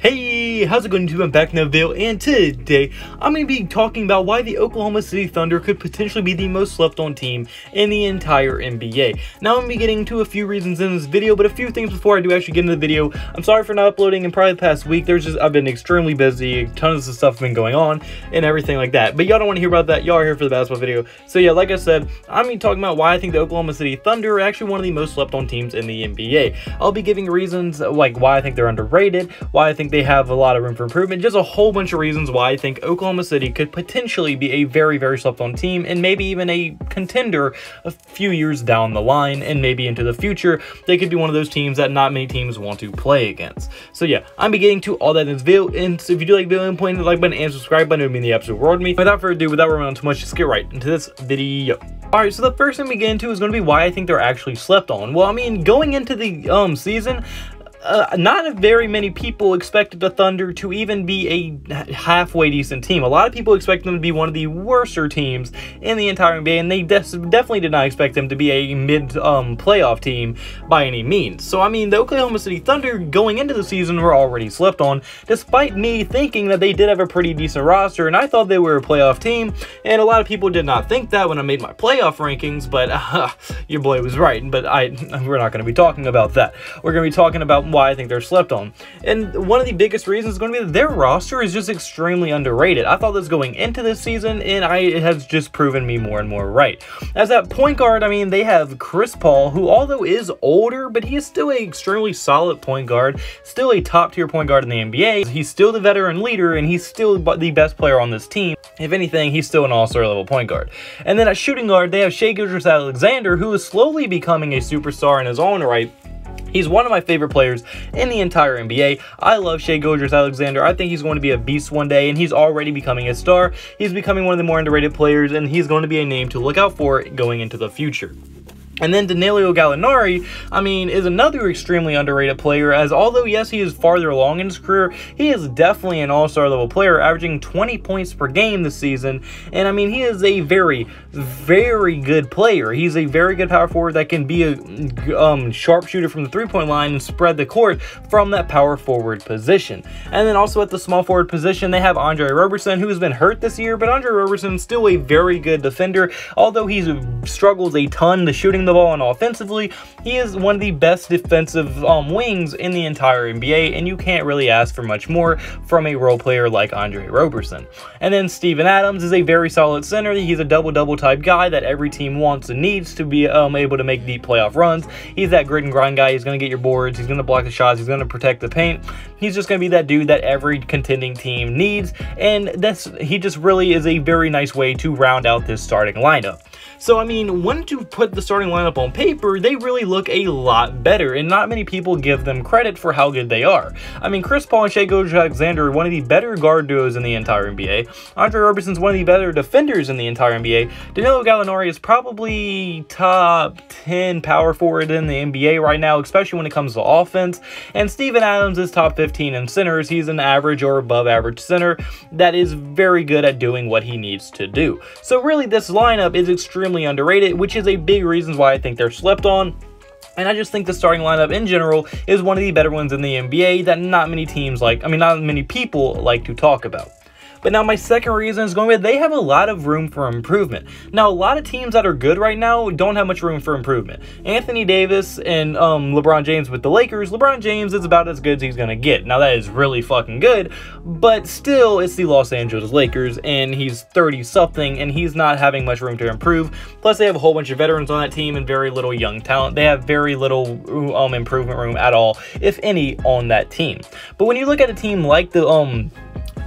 Hey, how's it going YouTube? I'm back in the video, and today I'm going to be talking about why the Oklahoma City Thunder could potentially be the most slept on team in the entire NBA. Now I'm going to be getting into a few reasons in this video, but a few things before I do actually get into the video. I'm sorry for not uploading in probably the past week. I've been extremely busy, tons of stuff has been going on, and everything like that. But y'all don't want to hear about that. Y'all are here for the basketball video. So yeah, like I said, I'm going to be talking about why I think the Oklahoma City Thunder are actually one of the most slept on teams in the NBA. I'll be giving reasons like why I think they're underrated, why I think they have a lot of room for improvement, just a whole bunch of reasons why I think Oklahoma City could potentially be a very, very slept-on team and maybe even a contender a few years down the line and maybe into the future. They could be one of those teams that not many teams want to play against. So yeah, I'm getting to all that in this video, and so if you do like the video, point the like button and subscribe button, it would mean the absolute world to me. Without further ado, without running on too much, just get right into this video. Alright, so the first thing we get into is going to be why I think they're actually slept on. Well, I mean, going into the season, not very many people expected the Thunder to even be a halfway decent team. A lot of people expect them to be one of the worser teams in the entire NBA, and they definitely did not expect them to be a mid-playoff team by any means. So, I mean, the Oklahoma City Thunder going into the season were already slept on, despite me thinking that they did have a pretty decent roster, and I thought they were a playoff team, and a lot of people did not think that when I made my playoff rankings, but your boy was right. But we're not going to be talking about that. We're going to be talking about why I think they're slept on. And one of the biggest reasons is going to be that their roster is just extremely underrated. I thought this going into this season, and it has just proven me more and more right. As that point guard, I mean, they have Chris Paul, who although is older, but he is still an extremely solid point guard, still a top tier point guard in the NBA. He's still the veteran leader, and he's still the best player on this team. If anything, he's still an all-star level point guard. And then at shooting guard, they have Shai Alexander, who is slowly becoming a superstar in his own right. He's one of my favorite players in the entire NBA. I love Shai Alexander. I think he's going to be a beast one day, and he's already becoming a star. He's becoming one of the more underrated players, and he's going to be a name to look out for going into the future. And then Danilo gallinari, I mean, is another extremely underrated player, as although, yes, he is farther along in his career, he is definitely an all-star level player, averaging 20 points per game this season. And, I mean, he is a very, very good player. He's a very good power forward that can be a sharpshooter from the three-point line and spread the court from that power forward position. And then also at the small forward position, they have Andre Roberson, who has been hurt this year, but Andre Roberson is still a very good defender. Although he struggles a ton to shooting the ball and offensively, he is one of the best defensive wings in the entire NBA, and you can't really ask for much more from a role player like Andre Roberson. And then Steven Adams is a very solid center. He's a double-double type guy that every team wants and needs to be able to make deep playoff runs. He's that grit and grind guy. He's going to get your boards. He's going to block the shots. He's going to protect the paint. He's just going to be that dude that every contending team needs, and he just really is a very nice way to round out this starting lineup. So, I mean, when you put the starting lineup on paper, they really look a lot better, and not many people give them credit for how good they are. I mean, Chris Paul and Shai Alexander are one of the better guard duos in the entire NBA. Andre Roberson's one of the better defenders in the entire NBA. Danilo gallinari is probably top 10 power forward in the NBA right now, especially when it comes to offense. And Steven Adams is top 15 in centers. He's an average or above average center that is very good at doing what he needs to do. So really, this lineup is extremely underrated, which is a big reason why I think they're slept on. And I just think the starting lineup in general is one of the better ones in the NBA that not many people like to talk about. But now my second reason is going to be they have a lot of room for improvement. Now, a lot of teams that are good right now don't have much room for improvement. Anthony Davis and LeBron James with the Lakers. LeBron James is about as good as he's going to get. Now, that is really fucking good, but still, it's the Los Angeles Lakers, and he's 30-something, and he's not having much room to improve. Plus, they have a whole bunch of veterans on that team and very little young talent. They have very little improvement room at all, if any, on that team. But when you look at a team like the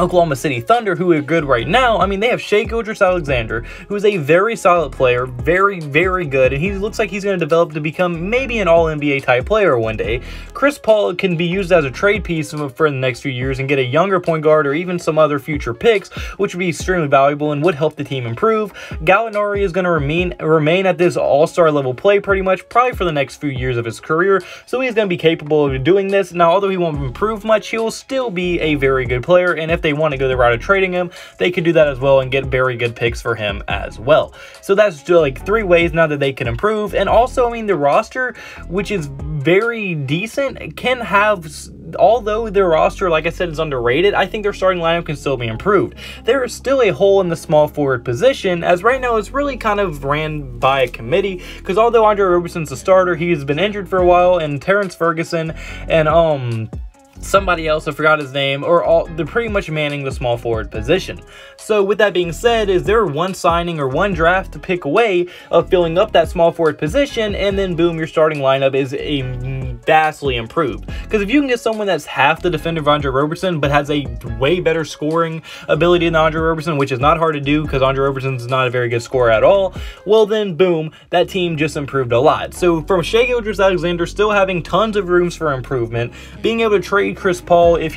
Oklahoma City Thunder, who are good right now, I mean, they have Shai Alexander, who is a very solid player, very, very good, and he looks like he's going to develop to become maybe an all-NBA type player one day. Chris Paul can be used as a trade piece for the next few years and get a younger point guard or even some other future picks, which would be extremely valuable and would help the team improve. Gallinari is going to remain at this all-star level play pretty much, probably for the next few years of his career, so he's going to be capable of doing this. Now, although he won't improve much, he will still be a very good player, and if they want to go the route of trading him, they could do that as well and get very good picks for him as well. So that's just like 3 ways now that they can improve. And also, I mean, the roster, which is very decent, can have, although their roster, like I said, is underrated, I think their starting lineup can still be improved. There is still a hole in the small forward position, as right now it's really kind of ran by a committee, because although Andre Roberson's a starter, he's been injured for a while, and Terrence Ferguson and somebody else, I forgot his name, they're pretty much manning the small forward position. So with that being said, is there one signing or one draft to pick away of filling up that small forward position, and then boom, your starting lineup is vastly improved? Because if you can get someone that's half the defender of Andre Roberson, but has a way better scoring ability than Andre Roberson, which is not hard to do because Andre Roberson's not a very good scorer at all, well then boom, that team just improved a lot. So from Shai Gildreous-Alexander still having tons of rooms for improvement, being able to trade Chris Paul if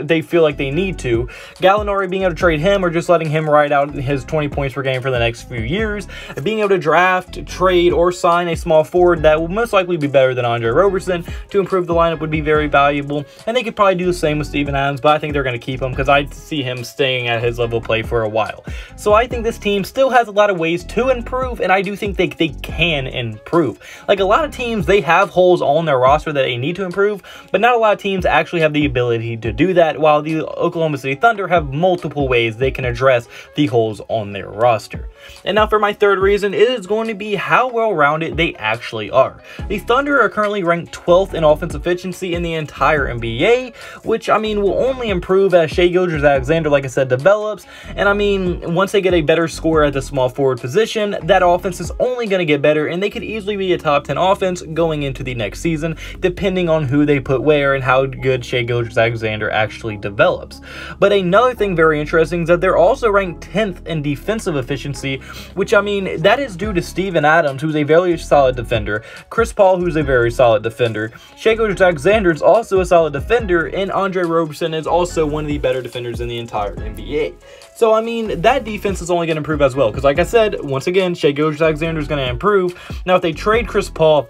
they feel like they need to, Gallinari being able to trade him or just letting him ride out his 20 points per game for the next few years, being able to draft, trade, or sign a small forward that will most likely be better than Andre Roberson to improve the lineup would be very valuable. And they could probably do the same with Steven Adams, but I think they're going to keep him because I see him staying at his level of play for a while. So I think this team still has a lot of ways to improve, and I do think they can improve. Like a lot of teams, they have holes on their roster that they need to improve, but not a lot of teams actually have the ability to do that, while the Oklahoma City Thunder have multiple ways they can address the holes on their roster. And now for my third reason, it is going to be how well-rounded they actually are. The Thunder are currently ranked 12th in offensive efficiency in the entire NBA, which, I mean, will only improve as Shai Gildreous-Alexander, like I said, develops. And I mean, once they get a better scorer at the small forward position, that offense is only going to get better, and they could easily be a top 10 offense going into the next season, depending on who they put where and how good Shai Gildreous-Alexander actually develops. But another thing very interesting is that they're also ranked 10th in defensive efficiency, which, I mean, that is due to Steven Adams, who's a very solid defender, Chris Paul, who's a very solid defender, Shai Gildreous-Alexander is also a solid defender, and Andre Roberson is also one of the better defenders in the entire NBA. So, I mean, that defense is only going to improve as well, because like I said, once again, Shai Gildreous-Alexander is going to improve. Now, if they trade Chris Paul,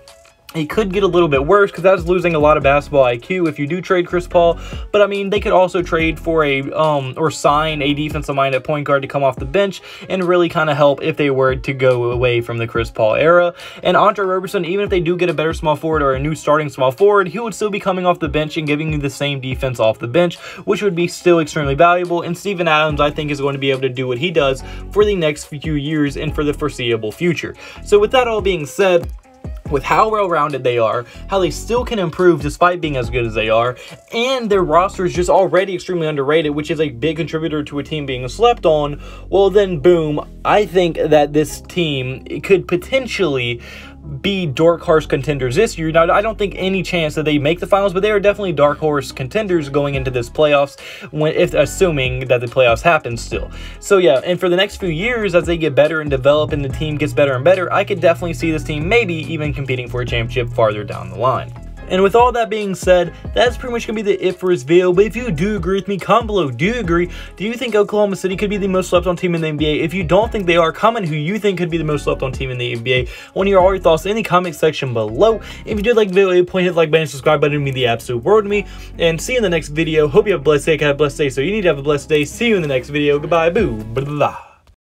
it could get a little bit worse because that's losing a lot of basketball IQ if you do trade Chris Paul. But I mean, they could also trade for or sign a defensive-minded point guard to come off the bench and really kind of help if they were to go away from the Chris Paul era. And Andre Roberson, even if they do get a better small forward or a new starting small forward, he would still be coming off the bench and giving you the same defense off the bench, which would be still extremely valuable. And Steven Adams, I think, is going to be able to do what he does for the next few years and for the foreseeable future. So with that all being said, with how well-rounded they are, how they still can improve despite being as good as they are, and their roster is just already extremely underrated, which is a big contributor to a team being slept on, well then boom, I think that this team could potentially be dark horse contenders this year. Now, I don't think any chance that they make the finals, but they are definitely dark horse contenders going into this playoffs, assuming that the playoffs happen still. So yeah, and for the next few years, as they get better and develop and the team gets better and better, I could definitely see this team maybe even competing for a championship farther down the line. And with all that being said, that's pretty much going to be the it for this video. But if you do agree with me, comment below. Do you agree? Do you think Oklahoma City could be the most slept on team in the NBA? If you don't think they are, comment who you think could be the most slept on team in the NBA. I want to hear all your thoughts in the comment section below. If you did like the video, please hit the like button and subscribe button. It would mean the absolute world to me. And see you in the next video. Hope you have a blessed day. Have a blessed day. So you need to have a blessed day. See you in the next video. Goodbye. Boo. Blah.